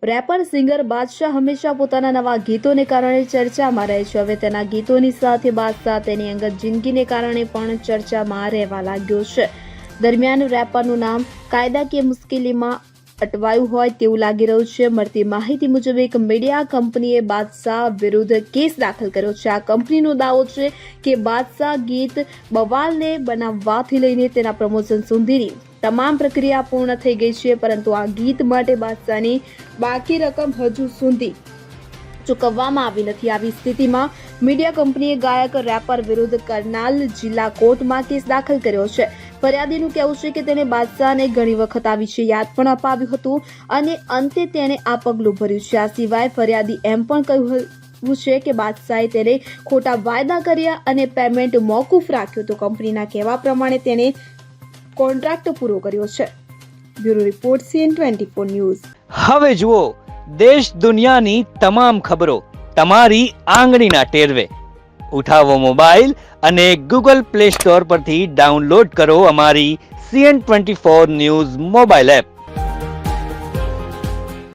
Wrapper singer બાદશાહ હંમેશા પોતાના નવા ગીતોને કારણે ચર્ચામાં રહે છે. હવે તેના ગીતોની સાથે બાદશાહ તેની અંગત જિંદગીને કારણે પણ ચર્ચામાં રહેવા લાગ્યો છે. દરમિયાન રેપરનું નામ કાયદાકીય મુશ્કેલીમાં અટવાયું હોય તેવું લાગી રહ્યું છે. મળતી માહિતી મુજબ એક મીડિયા કંપનીએ બાદશાહ વિરુદ્ધ કેસ દાખલ કર્યો છે. આ કંપનીનો દાવો છે કે બાદશાહ ગીત બવાલને બનાવવાથી લઈને તેના પ્રમોશન સુધીની તમામ પ્રક્રિયા પૂર્ણ થઈ ગઈ છે, પરંતુ આ ગીત માટે બાદશાહની બાકી રકમ હજુ સુધી ચૂકવવામાં આવી નથી. આવી સ્થિતિમાં મીડિયા કંપનીએ ગાયક રેપર વિરુદ્ધ કરનાલ જિલ્લા કોર્ટમાં કેસ દાખલ કર્યો છે. ફરિયાદીનું કહેવું છે કે તેને બાદશાહને ઘણી વખત આ વિશે યાદ પણ અપાવ્યું હતું અને અંતે તેણે આ પગલું ભર્યું છે. આ સિવાય ફરિયાદી એમ પણ કહ્યું છે કે બાદશાહે તેને ખોટા વાયદા કર્યા અને પેમેન્ટ મોકૂફ રાખ્યું તો કંપનીના કહેવા પ્રમાણે તેને કોન્ટ્રાક્ટ પૂરો કર્યો છે. Bureau report CN24 news. હવે જુઓ દેશ દુનિયાની તમામ ખબરો તમારી આંગળીના ટેરવે. ઉઠાવો મોબાઈલ અને Google Play Store પરથી ડાઉનલોડ કરો અમારી CN24 ન્યૂઝ મોબાઈલ એપ.